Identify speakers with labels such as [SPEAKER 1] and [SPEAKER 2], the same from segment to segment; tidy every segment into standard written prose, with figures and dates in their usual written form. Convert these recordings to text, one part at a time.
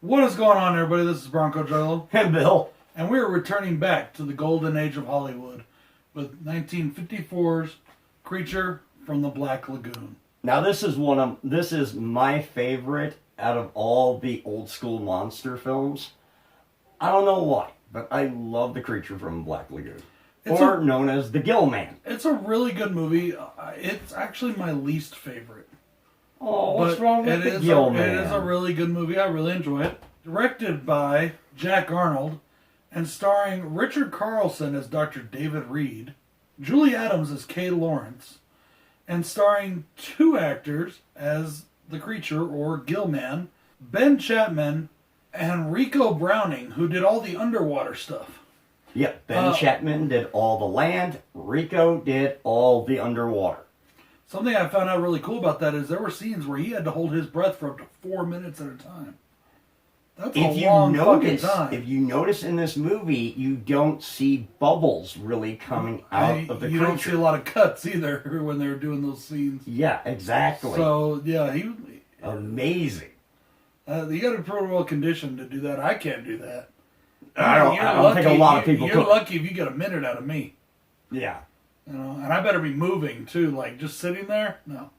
[SPEAKER 1] What is going on, everybody? This is Bronco Jello.
[SPEAKER 2] And Bill.
[SPEAKER 1] And we are returning back to the golden age of Hollywood with 1954's Creature from the Black Lagoon.
[SPEAKER 2] Now this is my favorite out of all the old school monster films. I don't know why, but I love the Creature from the Black Lagoon. Known as the Gill Man.
[SPEAKER 1] It's a really good movie. It's actually my least favorite.
[SPEAKER 2] Oh, what's wrong with the Gill Man?
[SPEAKER 1] It is a really good movie. I really enjoy it. Directed by Jack Arnold and starring Richard Carlson as Dr. David Reed, Julie Adams as Kay Lawrence, and starring two actors as the creature or Gill Man, Ben Chapman and Rico Browning, who did all the underwater stuff.
[SPEAKER 2] Yep, Ben Chapman did all the land, Rico did all the underwater.
[SPEAKER 1] Something I found out really cool about that is there were scenes where he had to hold his breath for up to 4 minutes at a time. That's a long fucking time.
[SPEAKER 2] If you notice in this movie, you don't see bubbles really coming out of the creature.
[SPEAKER 1] You don't see a lot of cuts either when they were doing those scenes.
[SPEAKER 2] Yeah, exactly.
[SPEAKER 1] So, yeah,
[SPEAKER 2] amazing.
[SPEAKER 1] You got to be pretty well conditioned to do that. I can't do that.
[SPEAKER 2] I don't think a lot of people could.
[SPEAKER 1] You're lucky if you get a minute out of me.
[SPEAKER 2] Yeah.
[SPEAKER 1] You know, and I better be moving too, like just sitting there. No.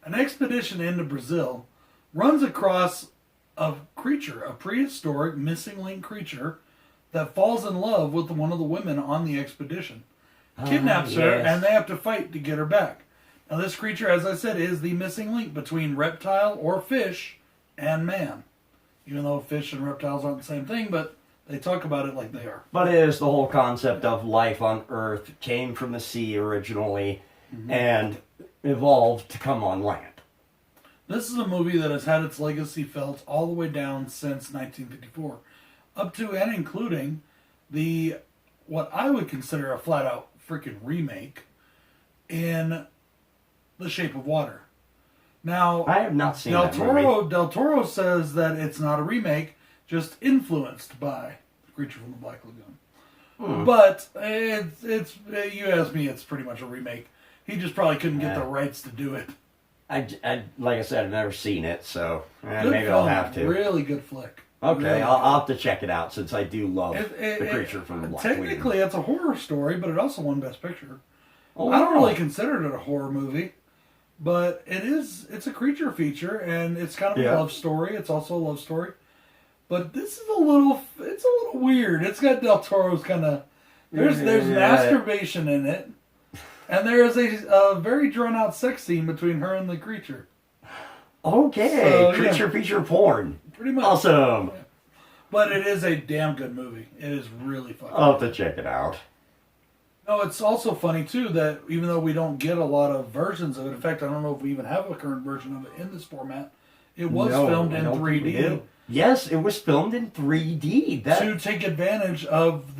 [SPEAKER 1] An expedition into Brazil runs across a creature, a prehistoric missing link creature that falls in love with one of the women on the expedition. Kidnaps her, and they have to fight to get her back. Now this creature, as I said, is the missing link between reptile or fish and man. Even though fish and reptiles aren't the same thing, but they talk about it like they are.
[SPEAKER 2] But it is the whole concept of life on Earth came from the sea originally and evolved to come on land.
[SPEAKER 1] This is a movie that has had its legacy felt all the way down since 1954. Up to and including what I would consider a flat-out freaking remake in The Shape of Water. Now,
[SPEAKER 2] I have not seen that movie.
[SPEAKER 1] Del Toro says that it's not a remake, just influenced by The Creature from the Black Lagoon. But it's you ask me, it's pretty much a remake. He just probably couldn't get the rights to do it.
[SPEAKER 2] I like I said, I've never seen it, so maybe
[SPEAKER 1] film.
[SPEAKER 2] I'll have to.
[SPEAKER 1] Really good flick.
[SPEAKER 2] Okay,
[SPEAKER 1] really
[SPEAKER 2] I'll have to check it out since I do love The Creature from the Black Lagoon.
[SPEAKER 1] Technically, it's a horror story, but it also won Best Picture.
[SPEAKER 2] Oh,
[SPEAKER 1] I don't really consider it a horror movie. But it's a creature feature, and it's kind of a love story. It's also a love story. But this is it's a little weird. It's got Del Toro's kind of, there's masturbation in it. And there is a very drawn out sex scene between her and the creature.
[SPEAKER 2] Okay, so, creature feature porn.
[SPEAKER 1] Pretty much.
[SPEAKER 2] Awesome.
[SPEAKER 1] Yeah. But it is a damn good movie. It is really fun.
[SPEAKER 2] I'll have to check it out.
[SPEAKER 1] No, it's also funny, too, that even though we don't get a lot of versions of it, in fact, I don't know if we even have a current version of it in this format, it was filmed in 3D.
[SPEAKER 2] Yes, it was filmed in 3D.
[SPEAKER 1] To take advantage of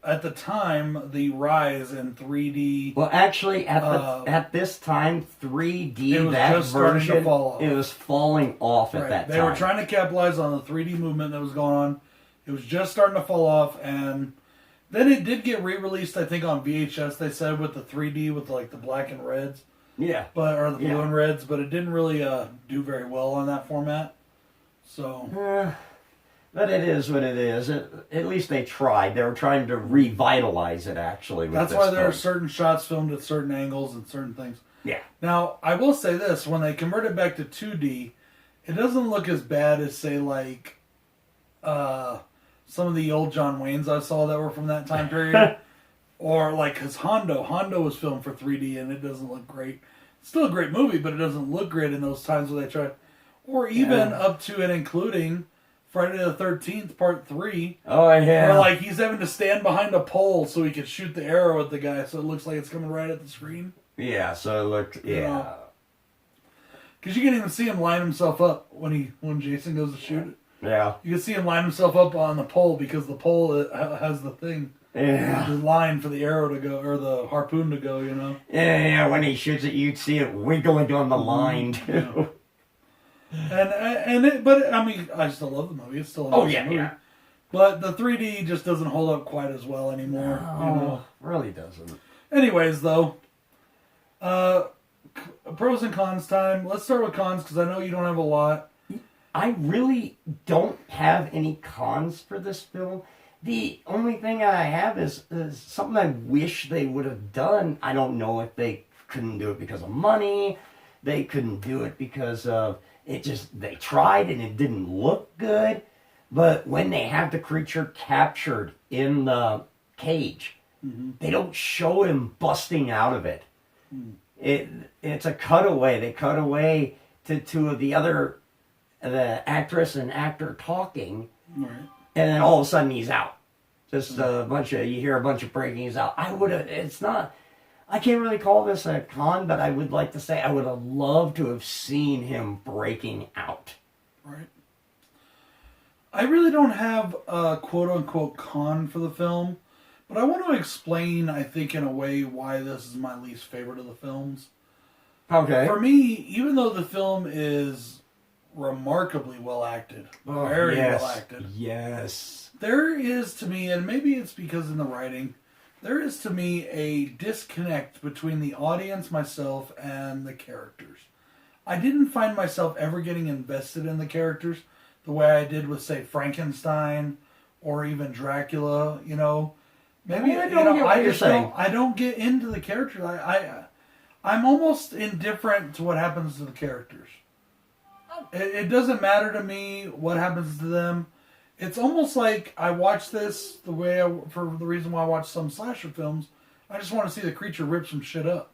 [SPEAKER 1] at the time, the rise in 3D.
[SPEAKER 2] Well, actually, at this time, 3D,
[SPEAKER 1] it was just starting to fall off.
[SPEAKER 2] It was falling off at that time.
[SPEAKER 1] They were trying to capitalize on the 3D movement that was going on. It was just starting to fall off, and then it did get re-released, I think, on VHS, they said, with the 3D, with like the black and reds.
[SPEAKER 2] Yeah.
[SPEAKER 1] Or the blue and reds, but it didn't really do very well on that format. So.
[SPEAKER 2] But it is what it is. At least they tried. They were trying to revitalize it, actually.
[SPEAKER 1] That's why there are certain shots filmed at certain angles and certain things.
[SPEAKER 2] Yeah.
[SPEAKER 1] Now, I will say this. When they convert it back to 2D, it doesn't look as bad as, say, like some of the old John Waynes I saw that were from that time period. Or like his Hondo. Hondo was filmed for 3D and it doesn't look great. It's still a great movie, but it doesn't look great in those times where they tried. Or even up to and including Friday the 13th, Part 3.
[SPEAKER 2] Oh, yeah.
[SPEAKER 1] Where like he's having to stand behind a pole so he can shoot the arrow at the guy so it looks like it's coming right at the screen.
[SPEAKER 2] Yeah, so it looked, yeah.
[SPEAKER 1] Because you can even see him line himself up when Jason goes to shoot it.
[SPEAKER 2] Yeah.
[SPEAKER 1] You can see him line himself up on the pole because the pole has the thing.
[SPEAKER 2] Yeah.
[SPEAKER 1] The line for the arrow to go, or the harpoon to go, you know?
[SPEAKER 2] Yeah, when he shoots it, you'd see it wiggling on the line, too.
[SPEAKER 1] Yeah. But, I mean, I still love the movie. It's still a nice movie. Yeah. But the 3D just doesn't hold up quite as well anymore.
[SPEAKER 2] No, you know? Really doesn't.
[SPEAKER 1] Anyways, though, pros and cons time. Let's start with cons, because I know you don't have a lot.
[SPEAKER 2] I really don't have any cons for this film. The only thing I have is something I wish they would have done. I don't know if they couldn't do it because of money. They couldn't do it because of it just, they tried and it didn't look good. But when they have the creature captured in the cage, they don't show him busting out of it. It's a cutaway. They cut away to two of the actress and actor talking.
[SPEAKER 1] Right.
[SPEAKER 2] And then all of a sudden he's out. Just you hear a bunch of breaking, he's out. I can't really call this a con, but I would like to say I would have loved to have seen him breaking out.
[SPEAKER 1] Right. I really don't have a quote-unquote con for the film, but I want to explain, I think, in a way, why this is my least favorite of the films.
[SPEAKER 2] Okay.
[SPEAKER 1] For me, even though the film is remarkably well acted, very well acted.
[SPEAKER 2] Yes.
[SPEAKER 1] There is, to me, and maybe it's because in the writing, there is, to me, a disconnect between the audience, myself, and the characters. I didn't find myself ever getting invested in the characters the way I did with, say, Frankenstein or even Dracula, you know. Maybe,
[SPEAKER 2] I
[SPEAKER 1] don't get into the characters. I'm almost indifferent to what happens to the characters. It doesn't matter to me what happens to them. It's almost like I watch this for the reason why I watch some slasher films. I just want to see the creature rip some shit up,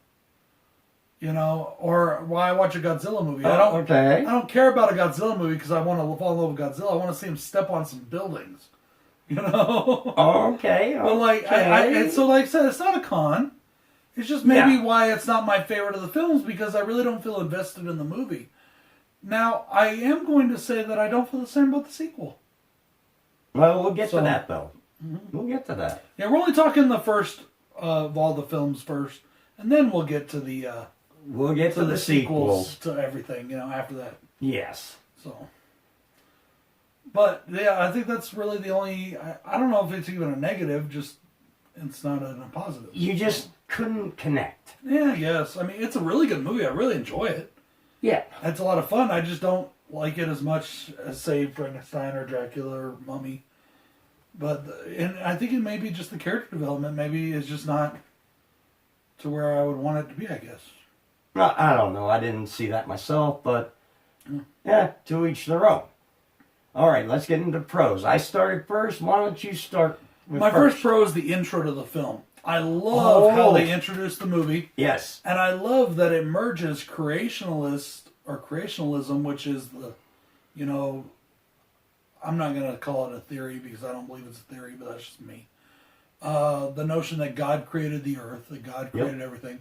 [SPEAKER 1] you know. Or why I watch a Godzilla movie. I don't care about a Godzilla movie because I want to fall in love with Godzilla. I want to see him step on some buildings, you know.
[SPEAKER 2] Okay.
[SPEAKER 1] But like, so like I said, it's not a con. It's just maybe why it's not my favorite of the films because I really don't feel invested in the movie. Now, I am going to say that I don't feel the same about the sequel.
[SPEAKER 2] Well, we'll get to that, though. We'll get to that.
[SPEAKER 1] Yeah, we're only talking the first of all the films first, and then we'll get to the
[SPEAKER 2] the sequels
[SPEAKER 1] to everything, you know, after that.
[SPEAKER 2] Yes.
[SPEAKER 1] So, but yeah, I think that's really the only. I don't know if it's even a negative. Just it's not a positive.
[SPEAKER 2] You just couldn't connect.
[SPEAKER 1] Yeah. Yes. I mean, it's a really good movie. I really enjoy it.
[SPEAKER 2] Yeah.
[SPEAKER 1] It's a lot of fun. I just don't like it as much as, say, Frankenstein or Dracula or Mummy. But and I think it may be just the character development. Maybe it's just not to where I would want it to be, I guess.
[SPEAKER 2] Well, I don't know. I didn't see that myself, but yeah, to each their own. All right, let's get into pros. I started first. Why don't you start with
[SPEAKER 1] My first pro is the intro to the film. I love how they introduce the movie.
[SPEAKER 2] Yes.
[SPEAKER 1] And I love that it merges creationalism, which is the, you know, I'm not going to call it a theory because I don't believe it's a theory, but that's just me. The notion that God created the earth, that God created everything.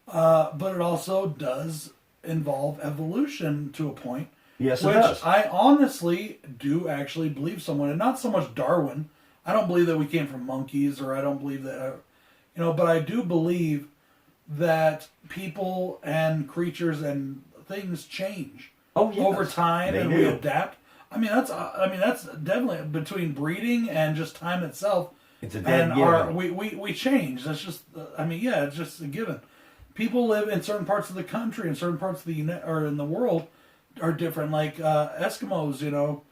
[SPEAKER 1] But it also does involve evolution to a point.
[SPEAKER 2] Yes, it
[SPEAKER 1] which
[SPEAKER 2] does.
[SPEAKER 1] I honestly do actually believe someone, and not so much Darwin. I don't believe that we came from monkeys, or I don't believe that, but I do believe that people and creatures and things change over time, and we adapt. I mean, that's definitely between breeding and just time itself.
[SPEAKER 2] It's a dead given.
[SPEAKER 1] We change. That's just, it's just a given. People live in certain parts of the country and certain parts of in the world are different. Like Eskimos, you know,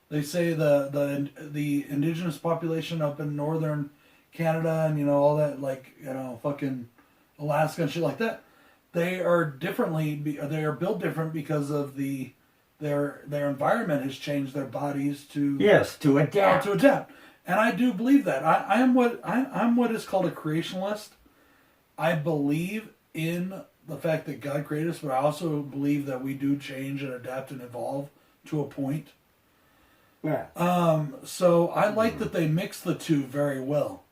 [SPEAKER 1] they say the indigenous population up in northern Canada and all that, like fucking Alaska and shit like that. They are they are built different because of their environment has changed their bodies to
[SPEAKER 2] adapt.
[SPEAKER 1] And I do believe that. I'm what is called a creationalist. I believe in the fact that God created us, but I also believe that we do change and adapt and evolve to a point.
[SPEAKER 2] Yeah.
[SPEAKER 1] So I like that they mixed the two very well.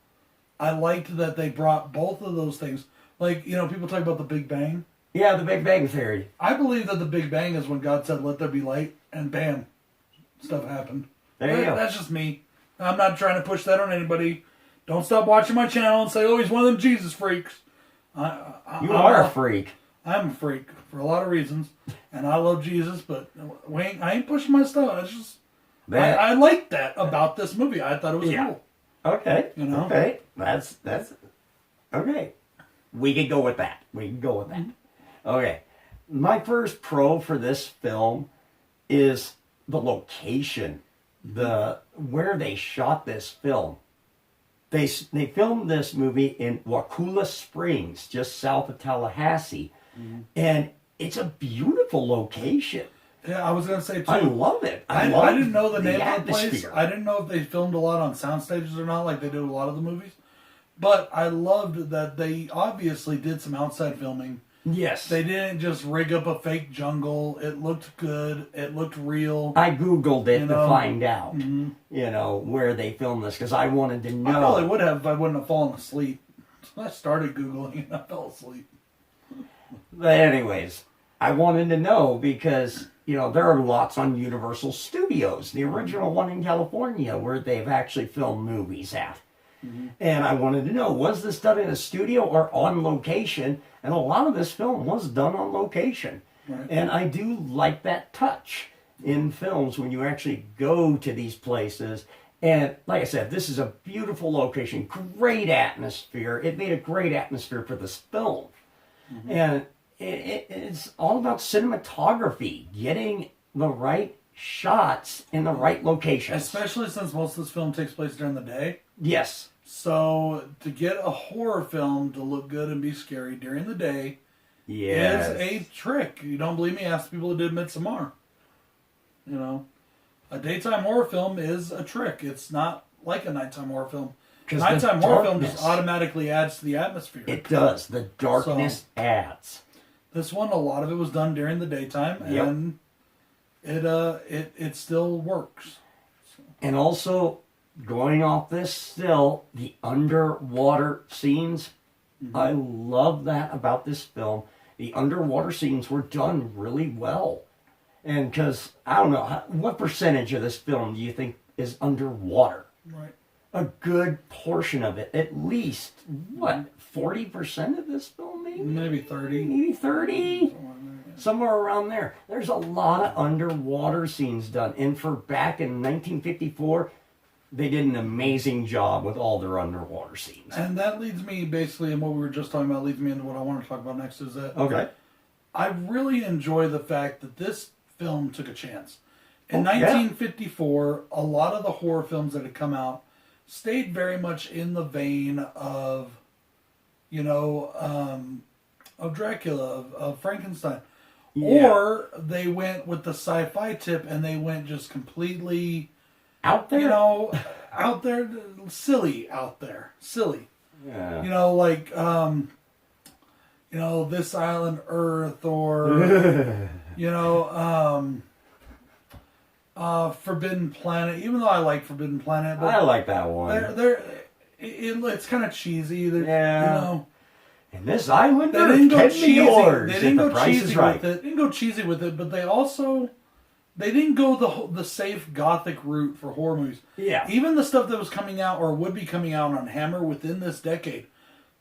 [SPEAKER 1] I liked that they brought both of those things. Like, people talk about the Big Bang.
[SPEAKER 2] Yeah, the Big Bang Theory.
[SPEAKER 1] I believe that the Big Bang is when God said, "Let there be light," and bam, stuff happened.
[SPEAKER 2] There you go.
[SPEAKER 1] That's just me. I'm not trying to push that on anybody. Don't stop watching my channel and say, "Oh, he's one of them Jesus freaks."
[SPEAKER 2] You are a freak.
[SPEAKER 1] I'm a freak for a lot of reasons, and I love Jesus, but I ain't pushing my stuff. It's just I like that about this movie. I thought it was cool.
[SPEAKER 2] Okay. Okay. That's okay. We can go with that. Okay. My first pro for this film is the location, where they shot this film. They filmed this movie in Wakulla Springs, just south of Tallahassee, and it's a beautiful location.
[SPEAKER 1] Yeah, I was gonna say too.
[SPEAKER 2] I love it.
[SPEAKER 1] I didn't know the name of the place. I didn't know if they filmed a lot on sound stages or not, like they do a lot of the movies. But I loved that they obviously did some outside filming.
[SPEAKER 2] Yes.
[SPEAKER 1] They didn't just rig up a fake jungle. It looked good. It looked real.
[SPEAKER 2] I Googled it to find out, where they filmed this, because I wanted to know.
[SPEAKER 1] I probably would have if I wouldn't have fallen asleep. I started Googling and I fell asleep.
[SPEAKER 2] But anyways, I wanted to know because, there are lots on Universal Studios, the original one in California, where they've actually filmed movies at. And I wanted to know, was this done in a studio or on location? And a lot of this film was done on location. Right. And I do like that touch in films when you actually go to these places. And like I said, this is a beautiful location, great atmosphere. It made a great atmosphere for this film. And it's all about cinematography, getting the right shots in the right locations.
[SPEAKER 1] Especially since most of this film takes place during the day.
[SPEAKER 2] Yes.
[SPEAKER 1] So to get a horror film to look good and be scary during the day is a trick. You don't believe me? Ask the people who did Midsommar. A daytime horror film is a trick. It's not like a nighttime horror film. Nighttime horror film just automatically adds to the atmosphere.
[SPEAKER 2] It does. The darkness adds.
[SPEAKER 1] This one, a lot of it was done during the daytime, and it still works. So.
[SPEAKER 2] And also, going off this still, the underwater scenes, I love that about this film. The underwater scenes were done really well. And because, I don't know, what percentage of this film do you think is underwater?
[SPEAKER 1] Right.
[SPEAKER 2] A good portion of it. At least, 40% of this film maybe?
[SPEAKER 1] Maybe 30.
[SPEAKER 2] Maybe 30? Somewhere around there. There's a lot of underwater scenes done. And for back in 1954, they did an amazing job with all their underwater scenes.
[SPEAKER 1] And that leads me, basically, in what we were just talking about, leads me into what I want to talk about next, is that I really enjoy the fact that this film took a chance. In 1954, a lot of the horror films that had come out stayed very much in the vein of, of Dracula, of Frankenstein. Yeah. Or they went with the sci-fi tip and they went just completely
[SPEAKER 2] out there.
[SPEAKER 1] Out there, silly out there. Silly.
[SPEAKER 2] Yeah.
[SPEAKER 1] This Island Earth, or Forbidden Planet. Even though I like Forbidden Planet, but
[SPEAKER 2] I like that one.
[SPEAKER 1] It's kind of cheesy.
[SPEAKER 2] And this Island
[SPEAKER 1] they
[SPEAKER 2] Earth
[SPEAKER 1] didn't go
[SPEAKER 2] can
[SPEAKER 1] cheesy.
[SPEAKER 2] Be yours.
[SPEAKER 1] They didn't go cheesy
[SPEAKER 2] right.
[SPEAKER 1] with it. They didn't go cheesy with it, but they didn't go the safe gothic route for horror movies.
[SPEAKER 2] Yeah.
[SPEAKER 1] Even the stuff that was coming out or would be coming out on Hammer within this decade,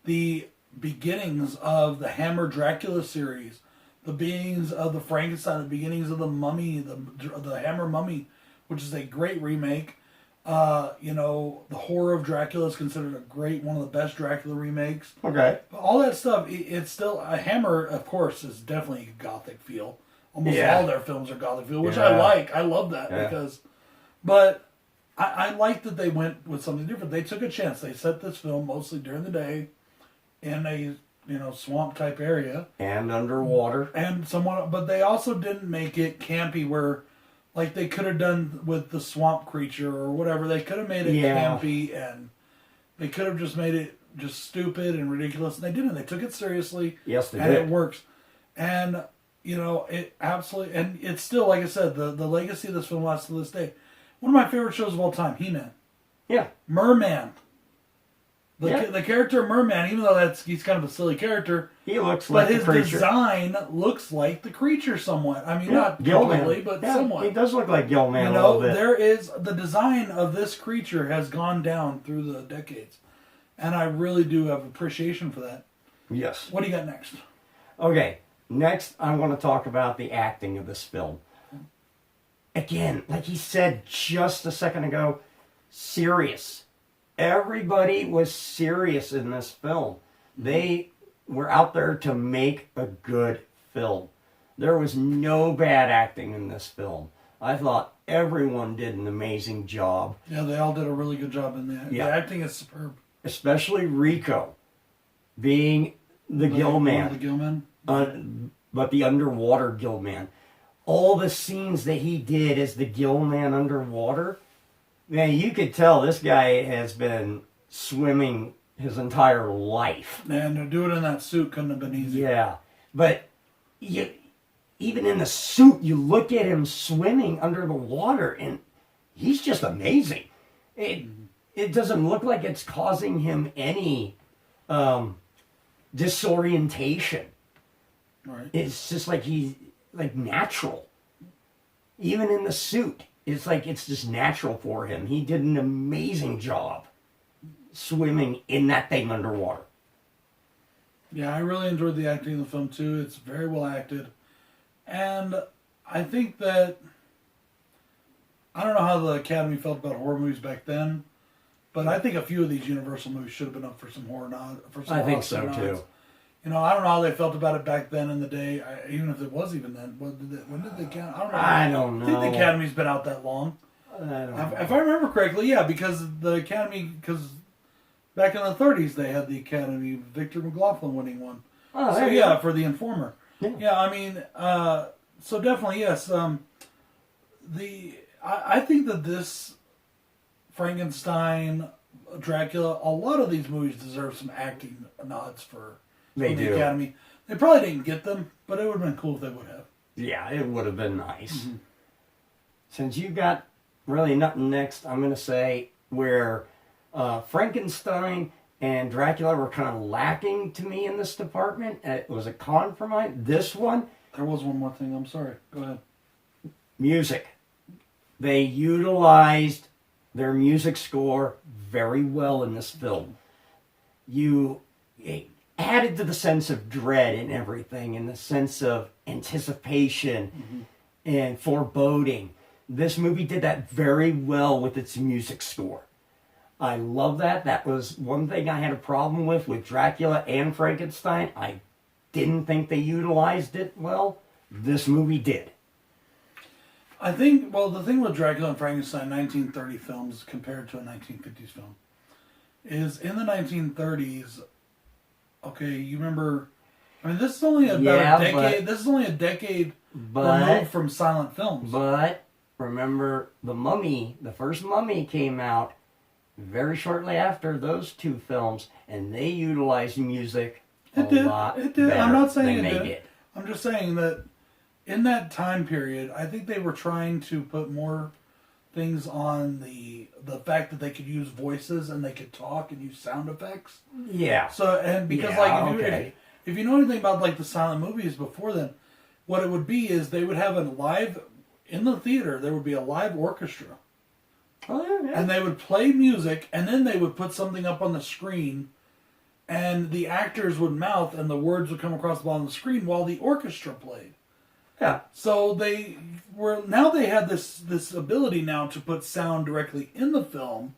[SPEAKER 1] the beginnings of the Hammer Dracula series, the beginnings of the Frankenstein, the beginnings of the Mummy, the Hammer Mummy, which is a great remake. The Horror of Dracula is considered one of the best Dracula remakes.
[SPEAKER 2] Okay.
[SPEAKER 1] But all that stuff, it's still a Hammer. Of course, is definitely a gothic feel. Almost all their films are gothic feel, which I like. I love that because, but I like that they went with something different. They took a chance. They set this film mostly during the day in a swamp type area
[SPEAKER 2] and underwater
[SPEAKER 1] and somewhat, but they also didn't make it campy where, like they could have done with the swamp creature or whatever. They could have made it campy and they could have just made it just stupid and ridiculous. And they didn't. They took it seriously.
[SPEAKER 2] Yes, they
[SPEAKER 1] did. And it works. And it absolutely, and it's still, like I said, the legacy of this film lasts to this day. One of my favorite shows of all time, He-Man.
[SPEAKER 2] Yeah.
[SPEAKER 1] Merman. The character of Merman, even though he's kind of a silly character,
[SPEAKER 2] he looks like the creature. But his design
[SPEAKER 1] looks like the creature somewhat. I mean, not totally, but somewhat.
[SPEAKER 2] He does look like Gilman a little bit.
[SPEAKER 1] There is, the design of this creature has gone down through the decades. And I really do have appreciation for that.
[SPEAKER 2] Yes.
[SPEAKER 1] What do you got next?
[SPEAKER 2] Okay. Next, I want to talk about the acting of this film. Again, like he said just a second ago, serious. Everybody was serious in this film. They were out there to make a good film. There was no bad acting in this film. I thought everyone did an amazing job.
[SPEAKER 1] Yeah, they all did a really good job in that.
[SPEAKER 2] Yeah.
[SPEAKER 1] The acting is superb.
[SPEAKER 2] Especially Rico, being the gill man.
[SPEAKER 1] The gill man.
[SPEAKER 2] But the underwater gill man. All the scenes that he did as the gill man underwater, man, you could tell this guy has been swimming his entire life.
[SPEAKER 1] And to do it in that suit couldn't have been easy.
[SPEAKER 2] Yeah, but even in the suit, you look at him swimming under the water, and he's just amazing. It doesn't look like it's causing him any disorientation.
[SPEAKER 1] Right.
[SPEAKER 2] It's just like he's like natural. Even in the suit, it's like it's just natural for him. He did an amazing job swimming in that thing underwater.
[SPEAKER 1] Yeah, I really enjoyed the acting in the film too. It's very well acted. And I think that, I don't know how the Academy felt about horror movies back then, but I think a few of these Universal movies should have been up for some horror nods.
[SPEAKER 2] I think so too.
[SPEAKER 1] You know, I don't know how they felt about it back then in the day, even if it was even then. When did the Academy? I don't know. I think the Academy's been out that long. If I remember correctly, yeah, because the Academy, because back in the 30s they had the Academy, Victor McLaughlin winning one. Oh, so yeah, for The Informer. Yeah, I mean, so definitely yes. I think that this Frankenstein, Dracula, a lot of these movies deserve some acting nods from the Academy. They probably didn't get them, but it would have been cool if they would have.
[SPEAKER 2] Yeah, it would have been nice. Mm-hmm. Since you got really nothing next, I'm going to say where Frankenstein and Dracula were kind of lacking to me in this department. It was a con for mine. This one...
[SPEAKER 1] There was one more thing. I'm sorry. Go ahead.
[SPEAKER 2] Music. They utilized their music score very well in this film. It added to the sense of dread and everything, and the sense of anticipation and foreboding. This movie did that very well with its music score. I love that. That was one thing I had a problem with Dracula and Frankenstein. I didn't think they utilized it well. This movie did.
[SPEAKER 1] I think, well, the thing with Dracula and Frankenstein 1930 films compared to a 1950s film is in the 1930s, okay, you remember, I mean, this is only about a decade, this is only a decade removed from silent films.
[SPEAKER 2] But remember, The Mummy, the first Mummy came out very shortly after those two films, and they utilized music a lot better.
[SPEAKER 1] I'm not saying it did. I'm just saying that in that time period, I think they were trying to put more things on the fact that they could use voices and they could talk and use sound effects.
[SPEAKER 2] Yeah.
[SPEAKER 1] So, and because if you know anything about like the silent movies before then, what it would be is they would have a live, in the theater, there would be a live orchestra.
[SPEAKER 2] Oh, yeah.
[SPEAKER 1] And they would play music, and then they would put something up on the screen, and the actors would mouth, and the words would come across the bottom of the screen while the orchestra played.
[SPEAKER 2] Yeah.
[SPEAKER 1] So they had this ability now to put sound directly in the film.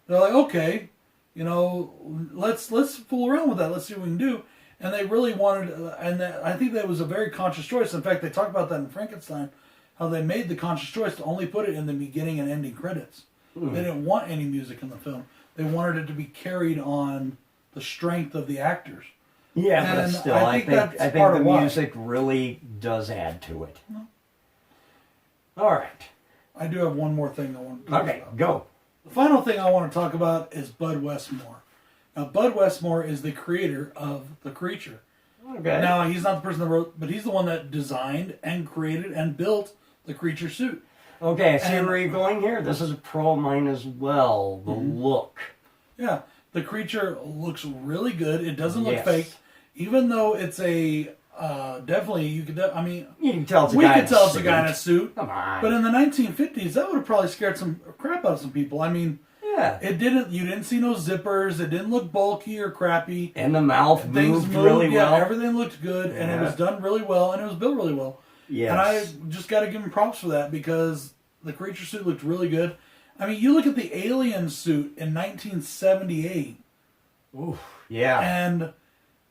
[SPEAKER 1] They're like, okay, you know, let's fool around with that. Let's see what we can do. And they really wanted, I think that was a very conscious choice. In fact, they talk about that in Frankenstein, how they made the conscious choice to only put it in the beginning and ending credits. They didn't want any music in the film. They wanted it to be carried on the strength of the actors.
[SPEAKER 2] Yeah, but still, I think the music really does add to it. No. All right.
[SPEAKER 1] I do have one more thing I want to talk about.
[SPEAKER 2] Go.
[SPEAKER 1] The final thing I want to talk about is Bud Westmore. Now, Bud Westmore is the creator of The Creature.
[SPEAKER 2] Okay.
[SPEAKER 1] Now, he's not the person that wrote, but he's the one that designed and created and built the Creature suit.
[SPEAKER 2] Okay, I see where you're going here. This is a pro of mine as well. The look.
[SPEAKER 1] Yeah, the Creature looks really good. It doesn't look fake, even though it's a definitely you could. I mean,
[SPEAKER 2] you can tell it's
[SPEAKER 1] a guy in a suit. Come on. But in the 1950s, that would have probably scared some crap out of some people. I mean, it didn't. You didn't see no zippers. It didn't look bulky or crappy.
[SPEAKER 2] And the mouth moved really well.
[SPEAKER 1] Yeah, everything looked good, and it was done really well, and it was built really well. Yes. And I just got to give him props for that because the Creature suit looked really good. I mean, you look at the Alien suit in 1978.
[SPEAKER 2] Oof. Yeah.
[SPEAKER 1] And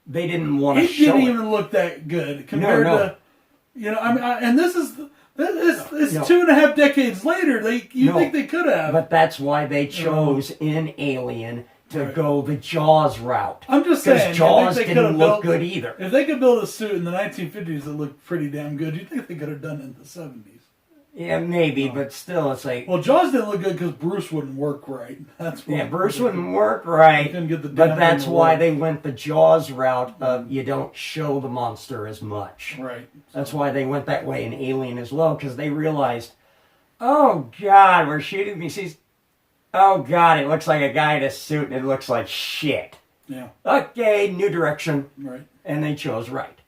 [SPEAKER 2] they didn't want to show it.
[SPEAKER 1] It didn't even look that good compared to, you know, I mean, and this is It's 2.5 decades later. You think they could have.
[SPEAKER 2] But that's why they chose in Alien to go the Jaws route.
[SPEAKER 1] I'm just saying.
[SPEAKER 2] Because Jaws didn't look good either.
[SPEAKER 1] If they could build a suit in the 1950s that looked pretty damn good, you think they could have done it in the 70s?
[SPEAKER 2] Yeah, maybe, but still, it's like...
[SPEAKER 1] Well, Jaws didn't look good because Bruce wouldn't work right. That's why.
[SPEAKER 2] Yeah, Bruce wouldn't work right, but that's why they went the Jaws route of you don't show the monster as much.
[SPEAKER 1] Right.
[SPEAKER 2] That's why they went that way in Alien as well, because they realized, oh, God, we're shooting these... Oh, God, it looks like a guy in a suit, and it looks like shit.
[SPEAKER 1] Yeah.
[SPEAKER 2] Okay, new direction.
[SPEAKER 1] Right.
[SPEAKER 2] And they chose right.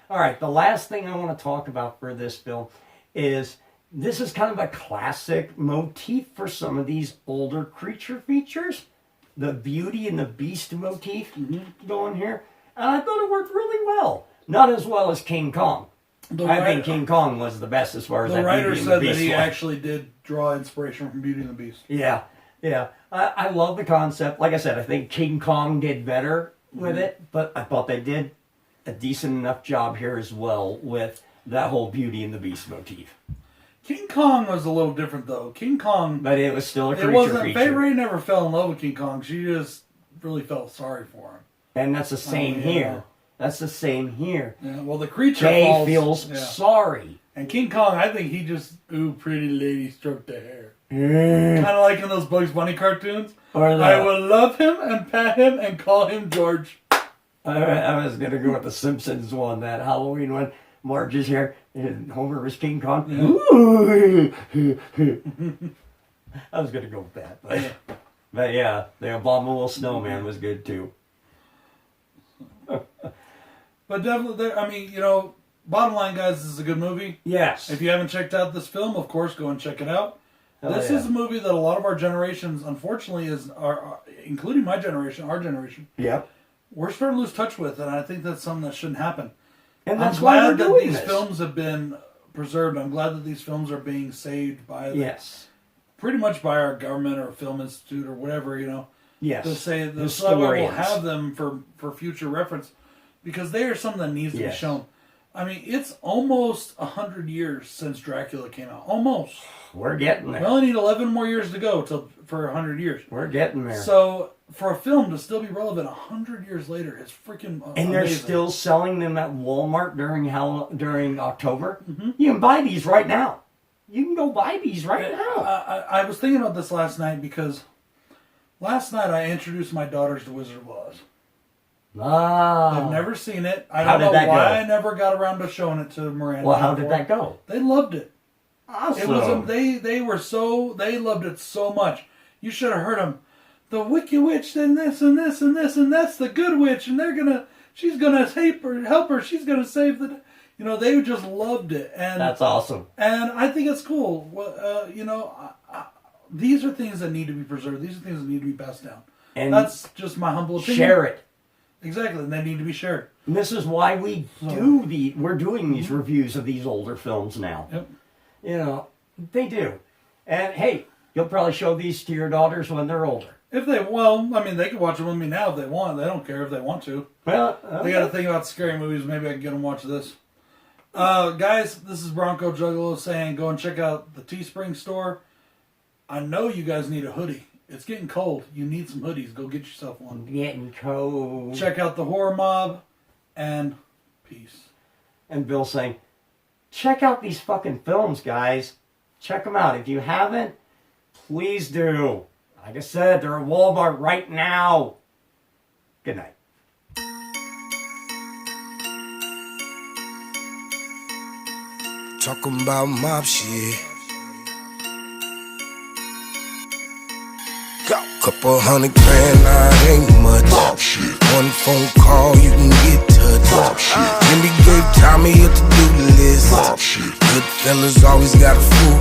[SPEAKER 2] All right, the last thing I want to talk about for this film is... This is kind of a classic motif for some of these older creature features. The Beauty and the Beast motif going here. And I thought it worked really well. Not as well as King Kong. I think King Kong was the best as far as
[SPEAKER 1] the writer said that he actually did draw inspiration from Beauty and the Beast.
[SPEAKER 2] Yeah, yeah. I love the concept. Like I said, I think King Kong did better with it, but I thought they did a decent enough job here as well with that whole Beauty and the Beast motif.
[SPEAKER 1] King Kong was a little different, though. King Kong...
[SPEAKER 2] But it was still a creature feature.
[SPEAKER 1] Faye Ray never fell in love with King Kong. She just really felt sorry for him.
[SPEAKER 2] And that's the same here. That's the same here.
[SPEAKER 1] Yeah, well, the creature
[SPEAKER 2] Faye feels sorry.
[SPEAKER 1] And King Kong, I think he just, ooh, pretty lady, stroked the hair. Kind of like in those Bugs Bunny cartoons. I will love him and pat him and call him George.
[SPEAKER 2] I was going to go with the Simpsons one, that Halloween one. Marge's hair, and Homer was King Kong. Yeah. I was going to go with that. But yeah, the Abominable Snowman was good too.
[SPEAKER 1] But definitely, I mean, bottom line, guys, this is a good movie.
[SPEAKER 2] Yes.
[SPEAKER 1] If you haven't checked out this film, of course, go and check it out. This is a movie that a lot of our generations, unfortunately, including my generation, our generation, we're starting to lose touch with, and I think that's something that shouldn't happen.
[SPEAKER 2] And that's why we're doing
[SPEAKER 1] these films have been preserved. I'm glad that these films are being saved by pretty much by our government or film institute or whatever,
[SPEAKER 2] Yes.
[SPEAKER 1] to say that so we'll have them for future reference, because they are something that needs to be shown. I mean, it's almost 100 years since Dracula came out. Almost.
[SPEAKER 2] We're getting there.
[SPEAKER 1] We only need 11 more years to go for 100 years.
[SPEAKER 2] We're getting there.
[SPEAKER 1] So for a film to still be relevant 100 years later is freaking amazing.
[SPEAKER 2] And they're still selling them at Walmart during October. Mm-hmm. You can buy these right now. You can go buy these right now.
[SPEAKER 1] I was thinking about this last night because last night I introduced my daughters to Wizard of Oz.
[SPEAKER 2] Ah.
[SPEAKER 1] I've never seen it. I don't know why I never got around to showing it to Miranda.
[SPEAKER 2] Well, how did that go?
[SPEAKER 1] They loved it.
[SPEAKER 2] Awesome.
[SPEAKER 1] It was they loved it so much. You should have heard them. The Wicked Witch and this and this and this and that's the Good Witch and she's gonna help her. She's gonna save the. They just loved it, and
[SPEAKER 2] that's awesome.
[SPEAKER 1] And I think it's cool. These are things that need to be preserved. These are things that need to be passed down. And that's just my humble opinion.
[SPEAKER 2] Share it.
[SPEAKER 1] Exactly, and they need to be shared.
[SPEAKER 2] And this is why we're doing these reviews of these older films now.
[SPEAKER 1] Yep.
[SPEAKER 2] They do. And hey, you'll probably show these to your daughters when they're older.
[SPEAKER 1] They can watch them with me now if they want. They don't care if they want to.
[SPEAKER 2] Well,
[SPEAKER 1] they got to think about scary movies. Maybe I can get them to watch this. Guys, this is Bronco Juggalo saying go and check out the Teespring store. I know you guys need a hoodie. It's getting cold. You need some hoodies. Go get yourself one.
[SPEAKER 2] Getting cold.
[SPEAKER 1] Check out the Horror Mob, and peace.
[SPEAKER 2] And Bill saying, check out these fucking films, guys. Check them out. If you haven't, please do. Like I said, they're at Walmart right now. Good night.
[SPEAKER 3] Talking about mob shit. Couple $100 grand, ain't much. One phone call, you can get touched. Jimmy gave Tommy a to-do list. Good fellas always got a fool